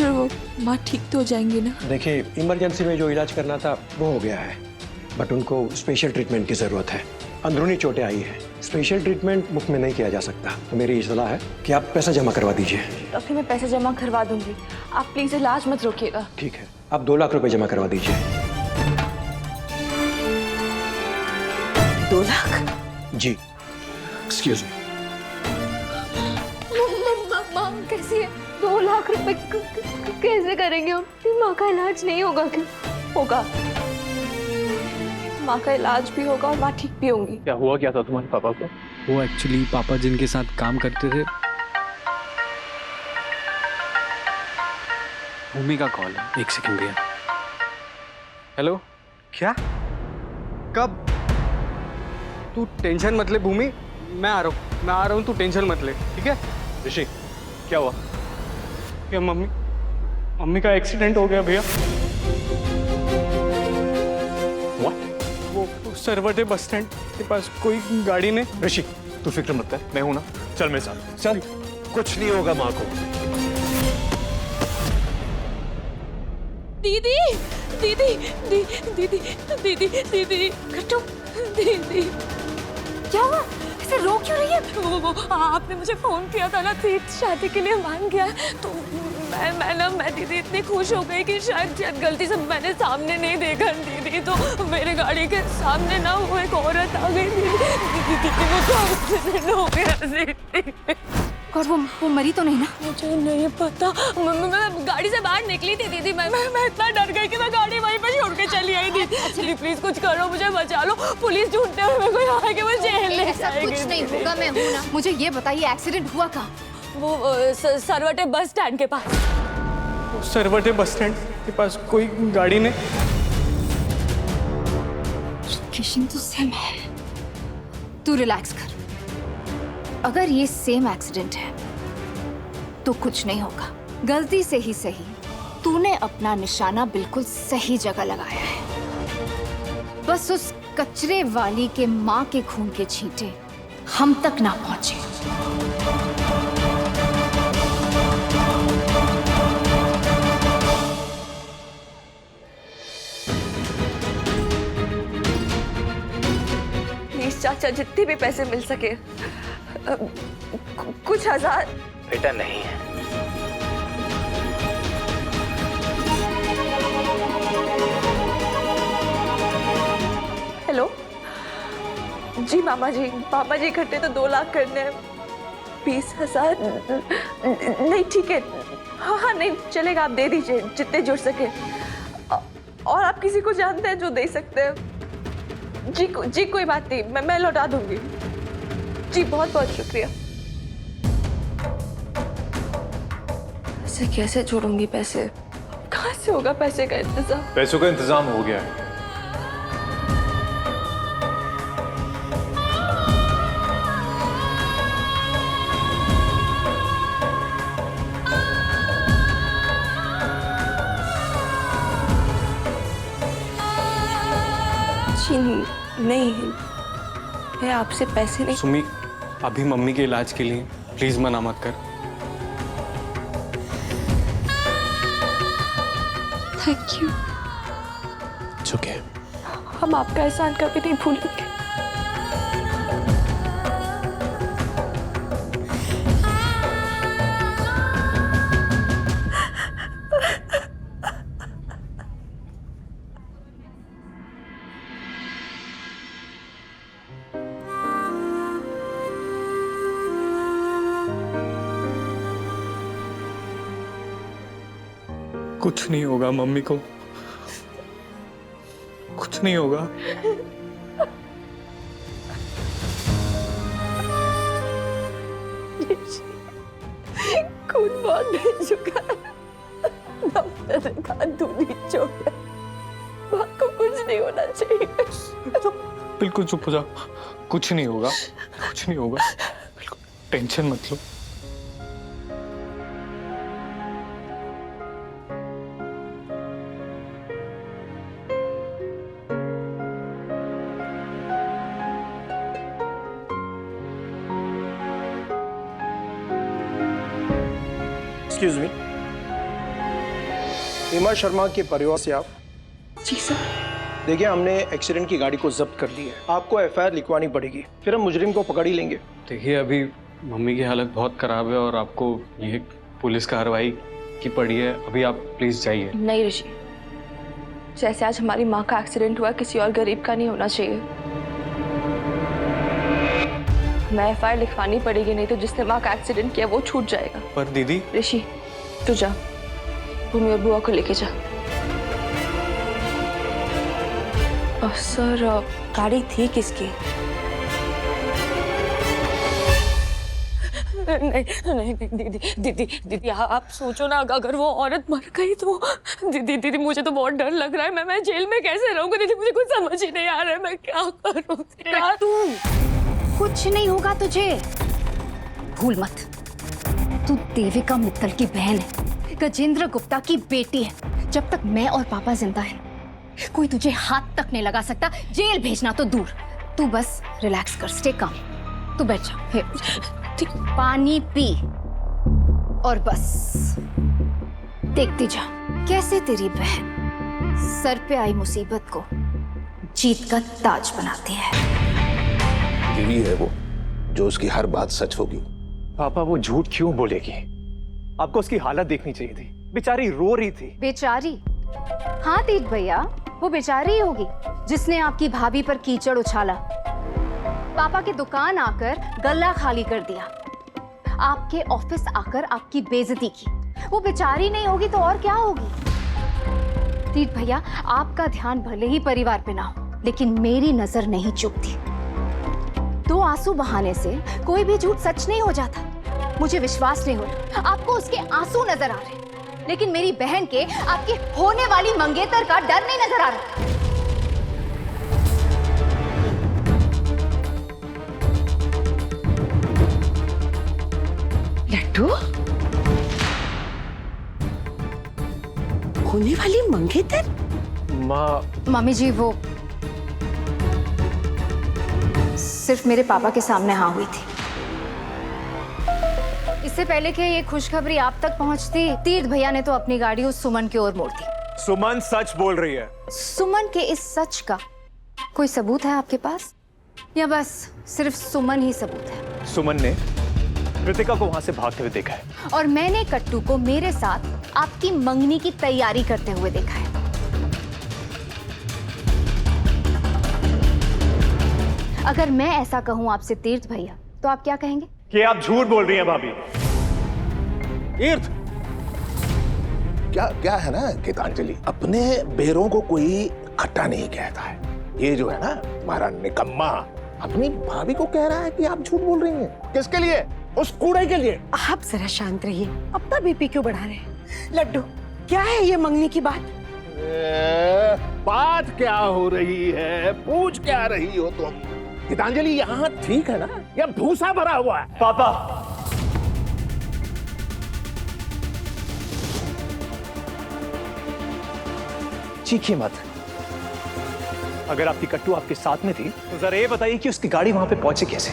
Doctor वो माँ ठीक तो हो जाएंगी ना? देखिए, इमरजेंसी में जो इलाज करना था वो हो गया है, बट उनको स्पेशल ट्रीटमेंट की ज़रूरत है। अंदरूनी चोटें आई हैं, स्पेशल ट्रीटमेंट मुफ्त में नहीं किया जा सकता। तो मेरी सलाह है कि आप पैसा जमा करवा दीजिए। डॉक्टर मैं पैसा जमा करवा दूंगी, आप प्लीज इलाज मत रोकिएगा। ठीक है, आप 2 लाख रुपए जमा करवा दीजिए। 2 लाख? जी, एक्सक्यूज मी। माँ कैसी है? 2 लाख रुपए कैसे करेंगे हम? माँ का इलाज नहीं होगा क्या? होगा, माँ का इलाज भी होगा और माँ ठीक भी होंगी। क्या हुआ क्या था तुम्हारे पापा को? वो एक्चुअली पापा जिनके साथ काम करते थे, भूमि का कॉल है। 1 सेकंड भैया। हेलो। क्या? कब? तू टेंशन मत ले भूमि, मैं आ रहा हूँ, तू टेंशन मत ले, ठीक है? ऋषि, क्या हुआ? क्या मम्मी का एक्सीडेंट हो गया भैया। वो सरवटे बस स्टैंड के पास कोई गाड़ी ने। ऋषि, तू फिक्र मत कर, मैं हूं ना, चल मेरे साथ चल। कुछ नहीं होगा माँ को। दीदी दीदी दीदी दीदी दीदी कट्टू दीदी, क्या हुआ? इसे रो क्यों रही है? वो आपने मुझे फोन किया था ना, तीर्थ शादी के लिए मान गया, तो मैं दीदी इतनी खुश हो गई कि शायद गलती से मैंने सामने नहीं देखा दीदी, तो मेरे गाड़ी के सामने ना वो एक औरत आ गई दीदी, वो तो एक्सीडेंट हो गया दीदी। और वो मरी तो नहीं ना? मुझे नहीं पता, मैं गाड़ी से बाहर निकली थी दीदी, मैं इतना डर गई कि मैं गाड़ी वहीं पे छोड़ के चली आई थी। दीदी प्लीज कुछ करो, मुझे बचा लो, पुलिस ढूंढते हुए मेरे को यहाँ के मुझे जेल ले जाएगी। कुछ नहीं होगा, मैं हूँ ना। मुझे ये बताइए एक्सीडेंट हुआ कहाँ? वो सरवटे बस स्टैंड के पास। सरवटे बस स्टैंड के पास कोई गाड़ी ने। लोकेशन तो सेम है। तू रिलैक्स कर, अगर ये सेम एक्सीडेंट है तो कुछ नहीं होगा। गलती से ही सही, तूने अपना निशाना बिल्कुल सही जगह लगाया है। बस उस कचरे वाली के माँ के खून के छींटे हम तक ना पहुंचे। प्लीज चाचा, जितने भी पैसे मिल सके, कुछ हजार। बेटा नहीं है। हेलो जी मामा जी, इकट्ठे तो 2 लाख करने हैं। 20,000 नहीं, ठीक है, हाँ नहीं चलेगा, आप दे दीजिए जितने जुड़ सके। और आप किसी को जानते हैं जो दे सकते हैं? जी कोई बात नहीं, मैं लौटा दूंगी जी, बहुत बहुत शुक्रिया। ऐसे कैसे जोड़ूंगी पैसे? कहाँ से होगा पैसे का इंतजाम? पैसों का इंतजाम हो गया है। जी नहीं, मैं आपसे पैसे नहीं। सुमी, अभी मम्मी के इलाज के लिए प्लीज मना मत कर। Thank you. ओके। हम आपका एहसान कभी नहीं भूलेंगे। कुछ नहीं होगा मम्मी को, कुछ नहीं होगा। खून बहुत बह चुका है, डॉक्टर ने कहा दूध ही छोड़ा, माँ को कुछ नहीं होना चाहिए। बिल्कुल चुप हो जाओ, कुछ नहीं होगा, कुछ नहीं होगा, बिल्कुल टेंशन मत लो। Excuse me. हेमा शर्मा के परिवार से आप? जी सर। देखिए, हमने एक्सीडेंट की गाड़ी को जब्त कर ली है। आपको एफआईआर लिखवानी पड़ेगी, फिर हम मुजरिम को पकड़ ही लेंगे। देखिए, अभी मम्मी की हालत बहुत खराब है और आपको ये पुलिस कार्रवाई की पड़ी है। अभी आप प्लीज जाइए। नहीं ऋषि, जैसे आज हमारी माँ का एक्सीडेंट हुआ, किसी और गरीब का नहीं होना चाहिए। मैं एफआईआर लिखवानी पड़ेगी, नहीं तो जिसने माँ का एक्सीडेंट किया वो छूट जाएगा। पर दीदी। ऋषि तू जा, भूमि और बुआ को लेके जा। सर, गाड़ी थी किसकी? नहीं दीदी आप सोचो ना, अगर वो औरत मर गई तो दीदी मुझे तो बहुत डर लग रहा है। मैं जेल में कैसे रहूंगी दीदी, मुझे कुछ समझ ही नहीं आ रहा है, मैं क्या करूं यार। कुछ नहीं होगा तुझे, भूल मत। तू देविका मित्तल की बहन है, गजेंद्र गुप्ता की बेटी है। जब तक मैं और पापा जिंदा हैं, कोई तुझे हाथ तक नहीं लगा सकता, जेल भेजना तो दूर। तू बस रिलैक्स कर, स्टे काम। तू बैठ जा, ठीक, पानी पी और बस देखती जा कैसे तेरी बहन सर पे आई मुसीबत को जीत का ताज बनाती है। बीवी है वो, जो उसकी हर बात सच होगी। पापा, वो झूठ क्यों बोलेगी? आपको उसकी हालत देखनी चाहिए थी, बेचारी रो रही थी। बेचारी? हाँ तीर्थ भैया, वो बेचारी ही होगी जिसने आपकी भाभी पर कीचड़ उछाला, पापा की दुकान आकर गला खाली कर दिया, आपके ऑफिस आकर आपकी बेइज्जती की। वो बेचारी नहीं होगी तो और क्या होगी? तीर्थ भैया, आपका ध्यान भले ही परिवार पे ना हो, लेकिन मेरी नजर नहीं चूकती। 2 आंसू बहाने से कोई भी झूठ सच नहीं हो जाता। मुझे विश्वास नहीं हो रहा, आपको उसके आंसू नजर आ रहे, लेकिन मेरी बहन के आपकी होने वाली मंगेतर का डर नहीं नजर आ रहा। लड्डू, होने वाली मंगेतर? मम्मी जी, वो सिर्फ मेरे पापा के सामने हाँ हुई थी। इससे पहले कि ये खुशखबरी आप तक पहुंचती, तीर्थ भैया ने तो अपनी गाड़ी उस सुमन की ओर मोड़ दी। सुमन सच बोल रही है। सुमन के इस सच का कोई सबूत है आपके पास, या बस सिर्फ सुमन ही सबूत है? सुमन ने कृतिका को वहां से भागते हुए देखा है, और मैंने कट्टू को मेरे साथ आपकी मंगनी की तैयारी करते हुए देखा है। अगर मैं ऐसा कहूं आपसे तीर्थ भैया, तो आप क्या कहेंगे? कि आप झूठ बोल रही हैं भाभी। तीर्थ, क्या है ना गीतांजलि, अपने बेरों को कोई खट्टा नहीं कहता है। ये जो है ना तुम्हारा निकम्मा अपनी भाभी को कह रहा है कि आप झूठ बोल रही हैं। किसके लिए? उस कूड़े के लिए। आप जरा शांत रहिए, अपना बीपी क्यों बढ़ा रहे हैं? लड्डू, क्या है ये मंगनी की बात? बात क्या हो रही है? पूछ क्या रही हो तुम? गीतांजलि, यहाँ ठीक है ना, या भूसा भरा हुआ है? पापा, चीखिए मत। अगर आपकी कट्टू आपके साथ में थी, तो जरा ये बताइए कि उसकी गाड़ी वहां पे पहुंची कैसे?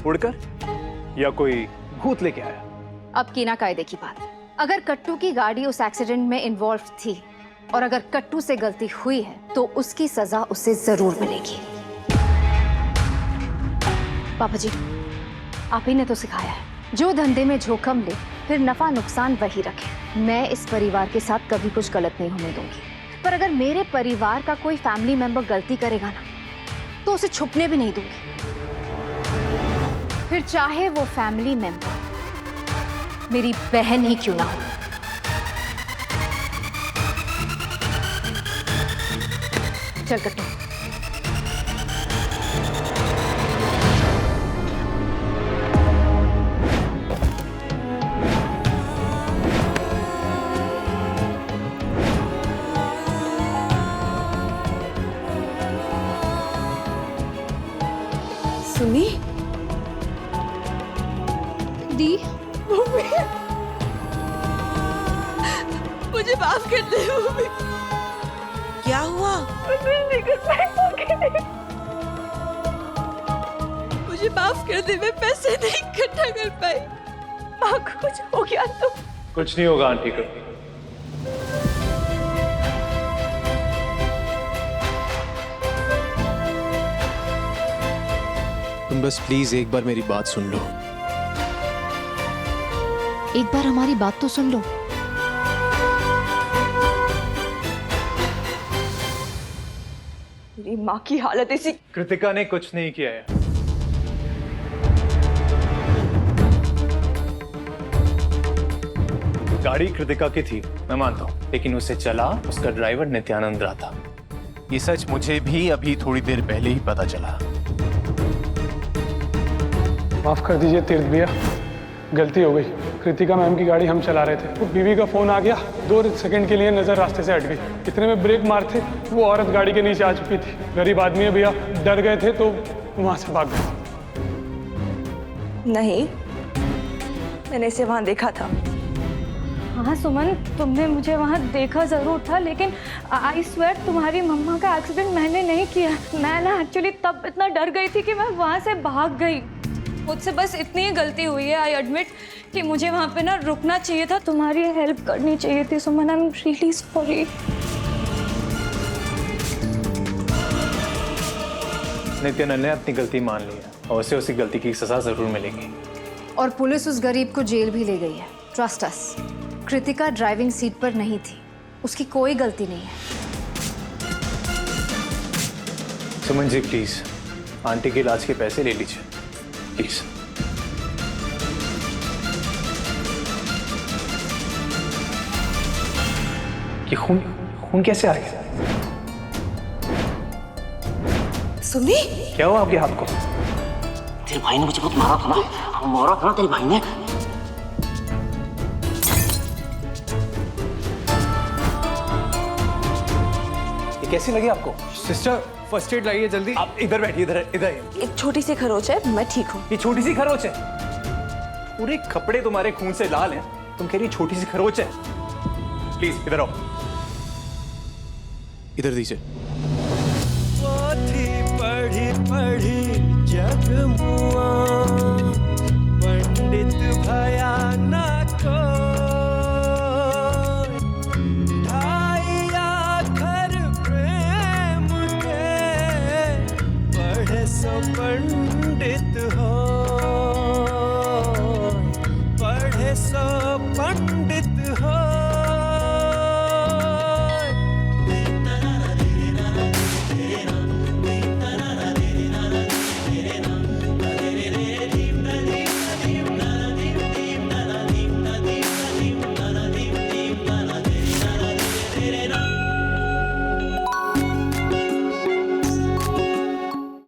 उड़कर, या कोई भूत लेके आया? अब कीना कायदे की बात, अगर कट्टू की गाड़ी उस एक्सीडेंट में इन्वॉल्व थी और अगर कट्टू से गलती हुई है, तो उसकी सजा उसे जरूर मिलेगी। पापा जी, आप ही ने तो सिखाया है, जो धंधे में जोखिम ले फिर नफा नुकसान वही रखे। मैं इस परिवार के साथ कभी कुछ गलत नहीं होने दूंगी, पर अगर मेरे परिवार का कोई फैमिली मेंबर गलती करेगा ना, तो उसे छुपने भी नहीं दूंगी, फिर चाहे वो फैमिली मेंबर मेरी बहन ही क्यों ना हो। चल कट्टू। सुनी? दी, मुझे माफ कर दे भूमि। क्या हुआ? मुझे माफ कर दे, मैं पैसे नहीं इकट्ठा कर पाई। माँ को कुछ हो गया तो कुछ नहीं होगा आंटी को। तुम बस प्लीज एक बार मेरी बात सुन लो। एक बार हमारी बात तो सुन लो। मेरी माँ की हालत ऐसी। कृतिका ने कुछ नहीं किया है। गाड़ी कृतिका की थी, मैं मानता हूँ, लेकिन उसे चला उसका ड्राइवर नित्यानंद रहा था। ये सच मुझे भी अभी थोड़ी देर पहले ही पता चला। माफ कर दीजिए तीर्थ भैया, गलती हो गई। कृतिका मैम की गाड़ी हम चला रहे थे, वो बीवी का फोन आ गया, 2 सेकंड के लिए नजर रास्ते से हट गई। इतने में ब्रेक मारते वो औरत गाड़ी के नीचे आ चुकी थी। गरीब आदमी है भैया, डर गए थे तो वहां से भाग गए। नहीं, मैंने इसे वहां देखा था। हाँ सुमन, तुमने मुझे वहाँ देखा जरूर था, लेकिन आई स्वेयर तुम्हारी मम्मा का एक्सीडेंट मैंने नहीं किया। मैं ना एक्चुअली तब इतना डर गई थी कि मैं वहाँ से भाग गई। मुझसे बस इतनी ही गलती हुई है, आई एडमिट, कि मुझे वहाँ पे ना रुकना चाहिए था, तुम्हारी हेल्प करनी चाहिए थी Suman. I am really sorry. Nityanand ने अपनी गलती मान ली है और उसे उसी गलती की सजा जरूर मिलेगी। और पुलिस उस गरीब को जेल भी ले गई है। Trust us. Kritika driving seat पर नहीं थी, उसकी कोई गलती नहीं है। सुमन जी प्लीज, आंटी के इलाज के पैसे ले लीजिए प्लीज। ये खून कैसे आ गया? सुनी? क्या हुआ आपके हाथ को? तेरे भाई ने मुझे बहुत मारा था ना, मारा था ना तेरे भाई ने। ये कैसी लगी आपको? सिस्टर फर्स्ट एड लाइए जल्दी। आप इधर बैठिए, इधर इधर। एक छोटी सी खरोच है, मैं ठीक हूँ। ये छोटी सी खरोच है? पूरे कपड़े तुम्हारे खून से लाल हैं, तुम कह रही छोटी सी खरोच है? प्लीज इधर आओ। इधर दीजिए। पढ़ी पढ़ी जग मुआ, पंडित भया न कोई, ढाई आखर प्रेम के, पढ़े सो पंडित हो, पढ़े सो पंडित